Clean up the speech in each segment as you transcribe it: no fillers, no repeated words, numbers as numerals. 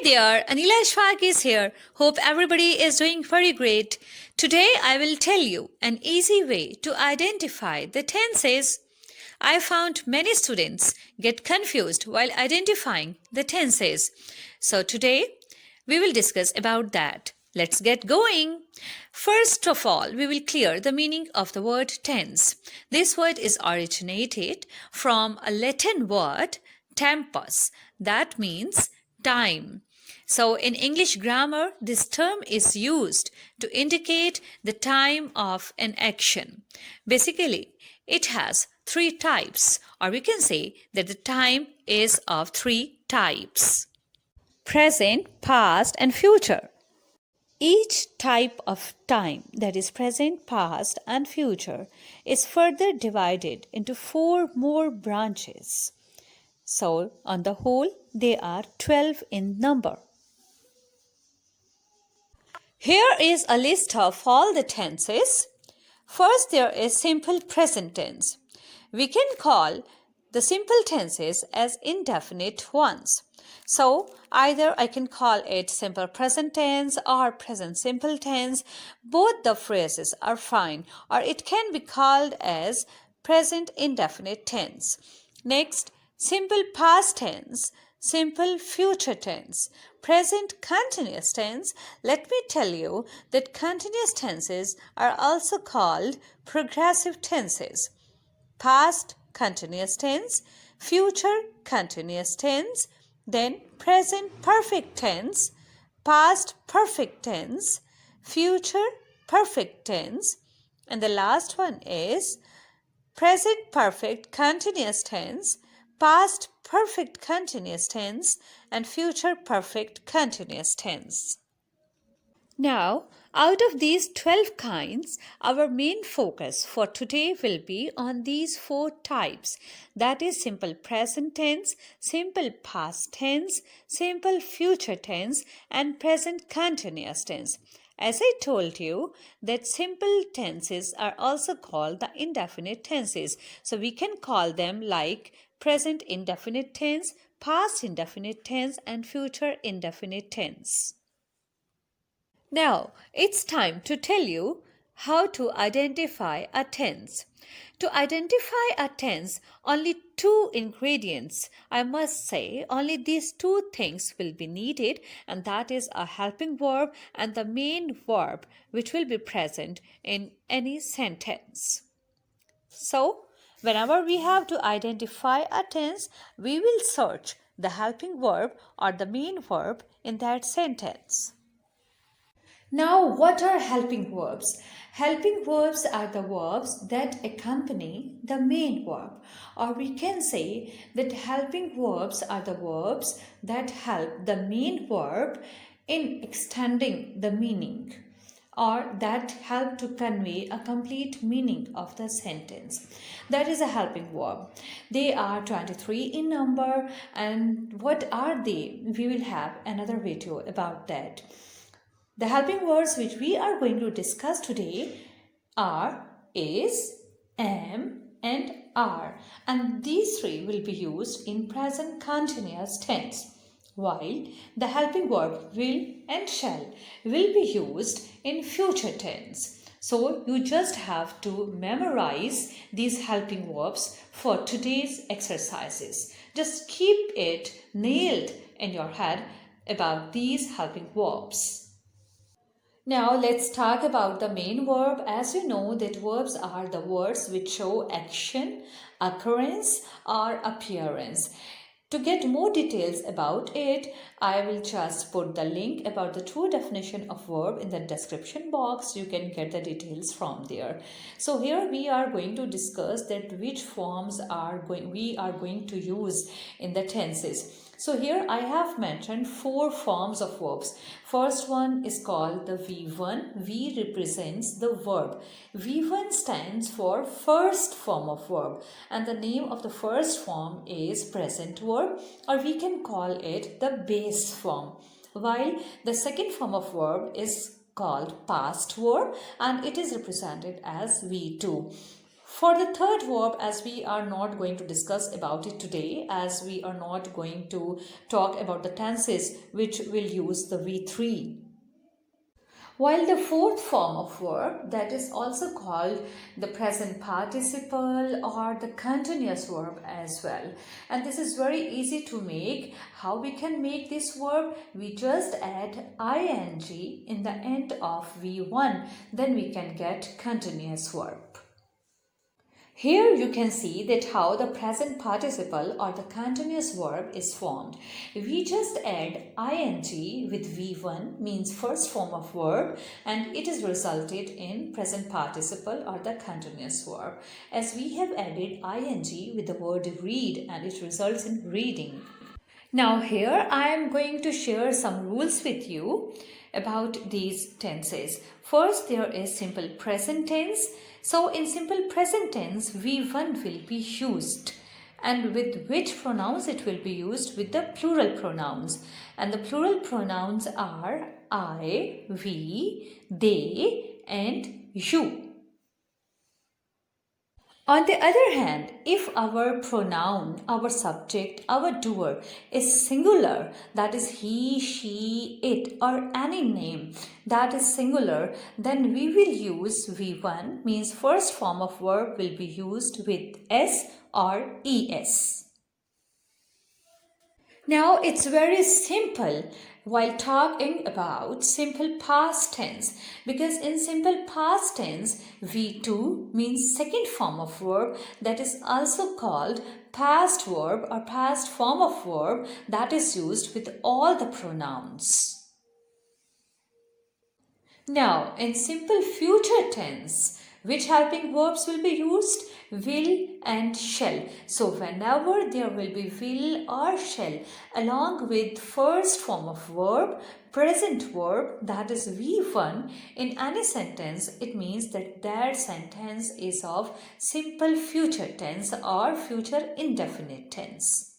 there, Anila Ishfaq is here. Hope everybody is doing very great. Today I will tell you an easy way to identify the tenses. I found many students get confused while identifying the tenses. So today we will discuss about that. Let's get going. First of all, we will clear the meaning of the word tense. This word is originated from a Latin word tempus, that means time. So, in English grammar, this term is used to indicate the time of an action. Basically, it has three types, or we can say that the time is of three types: present, past, and future. Each type of time, that is present, past, and future, is further divided into four more branches. So, on the whole, they are 12 in number. Here is a list of all the tenses. First, there is simple present tense. We can call the simple tenses as indefinite ones. So, either I can call it simple present tense or present simple tense. Both the phrases are fine, or it can be called as present indefinite tense. Next, simple past tense, simple future tense, present continuous tense. Let me tell you that continuous tenses are also called progressive tenses. Past continuous tense, future continuous tense, then present perfect tense, past perfect tense, future perfect tense, and the last one is present perfect continuous tense, past perfect continuous tense, and future perfect continuous tense. Now, out of these 12 kinds, our main focus for today will be on these four types. That is simple present tense, simple past tense, simple future tense, and present continuous tense. As I told you, that simple tenses are also called the indefinite tenses. So we can call them like present indefinite tense, past indefinite tense, and future indefinite tense. Now, it's time to tell you how to identify a tense. To identify a tense, only two ingredients, I must say, only these two things will be needed, and that is a helping verb and the main verb which will be present in any sentence. So, whenever we have to identify a tense, we will search the helping verb or the main verb in that sentence. Now, what are helping verbs? Helping verbs are the verbs that accompany the main verb, or we can say that helping verbs are the verbs that help the main verb in extending the meaning, or that help to convey a complete meaning of the sentence. That is a helping verb. They are 23 in number, and what are they? We will have another video about that. The helping words which we are going to discuss today are is, am, and are, and these three will be used in present continuous tense, while the helping verb will and shall will be used in future tense. So you just have to memorize these helping verbs for today's exercises. Just keep it nailed in your head about these helping verbs. Now let's talk about the main verb. As you know that verbs are the words which show action, occurrence or appearance. To get more details about it, I will just put the link about the true definition of verb in the description box. You can get the details from there. So here we are going to discuss that which forms we are going to use in the tenses. So here I have mentioned four forms of verbs. First one is called the V1. V represents the verb. V1 stands for first form of verb, and the name of the first form is present verb, or we can call it the base form. While the second form of verb is called past verb, and it is represented as V2. For the third verb, as we are not going to discuss about it today, as we are not going to talk about the tenses which will use the V3. While the fourth form of verb, that is also called the present participle or the continuous verb as well. And this is very easy to make. How we can make this verb? We just add ing in the end of V1. Then we can get continuous verb. Here you can see that how the present participle or the continuous verb is formed. We just add ing with V1 means first form of verb and it is resulted in present participle or the continuous verb. As we have added ing with the word read and it results in reading. Now here I am going to share some rules with you about these tenses. First, there is simple present tense. So in simple present tense, V1 will be used. And with which pronouns it will be used? With the plural pronouns. And the plural pronouns are I, we, they and you. On the other hand, if our pronoun, our subject, our doer is singular, that is he, she, it or any name that is singular, then we will use V1 means first form of verb will be used with S or ES. Now it's very simple while talking about simple past tense, because in simple past tense V2 means second form of verb, that is also called past verb or past form of verb that is used with all the pronouns. Now in simple future tense, which helping verbs will be used? Will and shall. So whenever there will be will or shall along with first form of verb, present verb, that is V1 in any sentence, it means that that sentence is of simple future tense or future indefinite tense.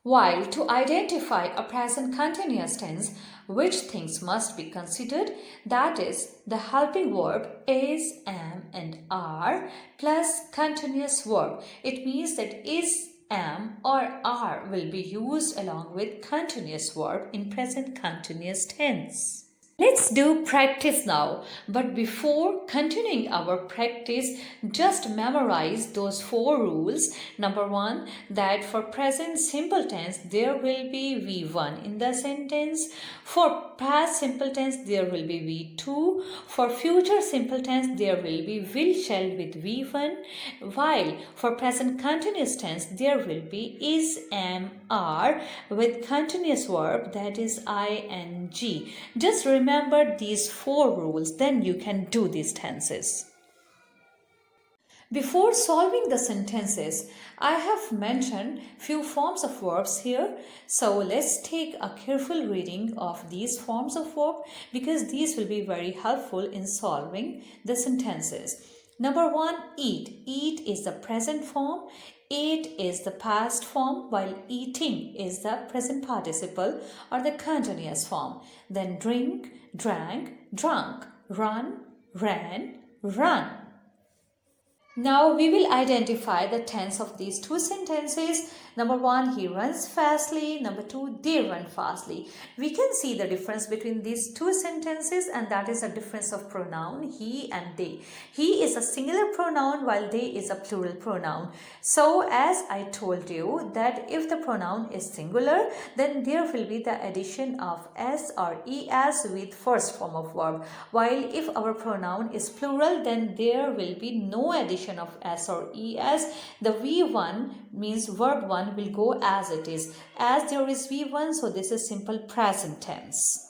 While to identify a present continuous tense, which things must be considered? That is, the helping verb is, am and are plus continuous verb. It means that is, am or are will be used along with continuous verb in present continuous tense. Let's do practice now. But before continuing our practice, just memorize those 4 rules. Number 1, that for present simple tense, there will be V1 in the sentence. For past simple tense, there will be V2. For future simple tense, there will be will shall with V1. While for present continuous tense, there will be is, am, are with continuous verb, that is ing. Just remember these 4 rules, then you can do these tenses. Before solving the sentences, I have mentioned few forms of verbs here. So let's take a careful reading of these forms of verb because these will be very helpful in solving the sentences. Number 1, eat. Eat is the present form. Ate is the past form, while eating is the present participle or the continuous form. Then drink, drank, drunk, run, ran, run. Now we will identify the tense of these 2 sentences. Number 1, he runs fastly. Number 2, they run fastly. We can see the difference between these 2 sentences, and that is a difference of pronoun he and they. He is a singular pronoun while they is a plural pronoun. So as I told you that if the pronoun is singular, then there will be the addition of s or es with first form of verb. While if our pronoun is plural, then there will be no addition of s or es. The V1 means verb 1 will go as it is. As there is V1, so this is simple present tense.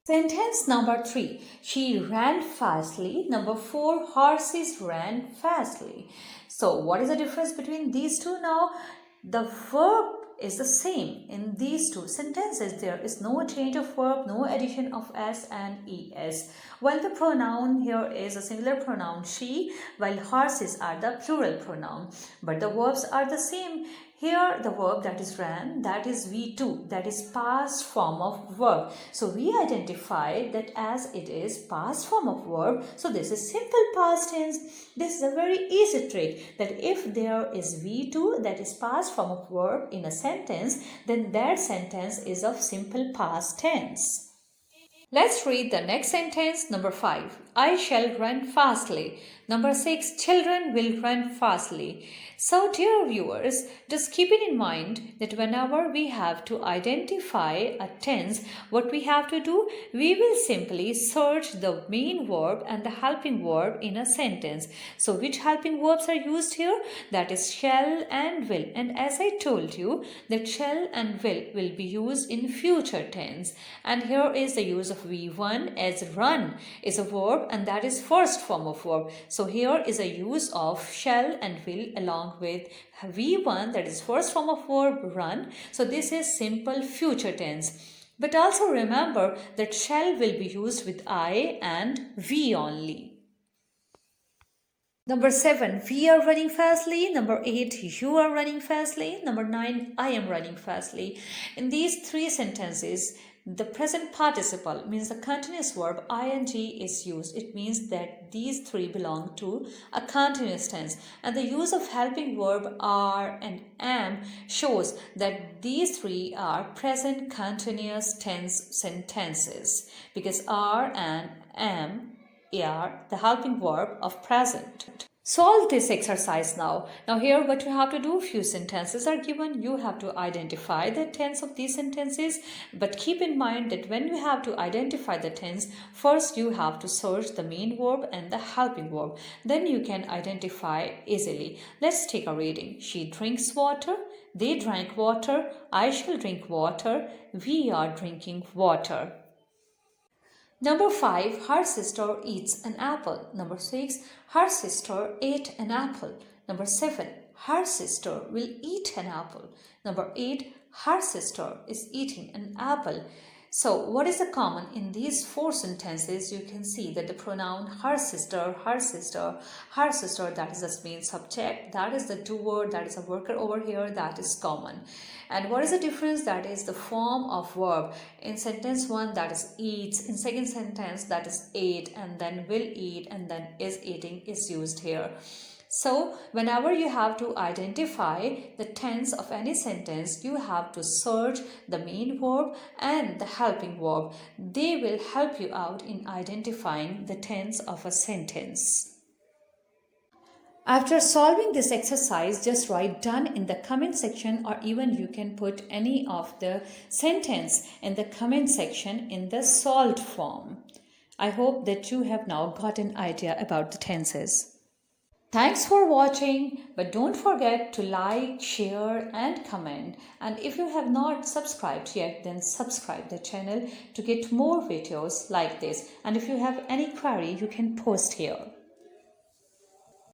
Sentence number 3. She ran fastly. Number 4. Horses ran fastly. So what is the difference between these 2 now? The verb is the same in these 2 sentences. There is no change of verb, no addition of s and es. While the pronoun here is a singular pronoun she, while horses are the plural pronoun. But the verbs are the same. Here the verb that is ran, that is V2, that is past form of verb. So we identify that as it is past form of verb. So this is simple past tense. This is a very easy trick, that if there is V2, that is past form of verb in a sentence, then that sentence is of simple past tense. Let's read the next sentence. Number 5. I shall run fastly. Number 6. Children will run fastly. So dear viewers, just keep it in mind that whenever we have to identify a tense, what we have to do, we will simply search the main verb and the helping verb in a sentence. So which helping verbs are used here? That is shall and will. And as I told you, that shall and will be used in future tense. And here is the use of V1 as run is a verb and that is first form of verb. So here is a use of shall and will along with V1, that is first form of verb run. So this is simple future tense. But also remember that shall will be used with I and we only. Number 7, we are running fastly. Number 8, you are running fastly. Number 9, I am running fastly. In these three sentences, the present participle means the continuous verb ing is used. It means that these three belong to a continuous tense. And the use of helping verb are and am shows that these three are present continuous tense sentences, because are and am are the helping verb of present. Solve this exercise now. Now here what you have to do, few sentences are given. You have to identify the tense of these sentences. But keep in mind that when you have to identify the tense, first you have to search the main verb and the helping verb. Then you can identify easily. Let's take a reading. She drinks water. They drank water. I shall drink water. We are drinking water. Number 5, her sister eats an apple. Number 6, her sister ate an apple. Number 7, her sister will eat an apple. Number 8, her sister is eating an apple. So what is the common in these four sentences? You can see that the pronoun her sister, that is the main subject, that is the doer, that is a worker over here, that is common. And what is the difference? That is the form of verb. In sentence 1, that is eats. In second sentence, that is ate, and then will eat, and then is eating is used here. So whenever you have to identify the tense of any sentence, you have to search the main verb and the helping verb. They will help you out in identifying the tense of a sentence. After solving this exercise, just write done in the comment section, or even you can put any of the sentence in the comment section in the solved form. I hope that you have now got an idea about the tenses. Thanks for watching, but don't forget to like, share and comment. And if you have not subscribed yet, then subscribe the channel to get more videos like this. And if you have any query, you can post here.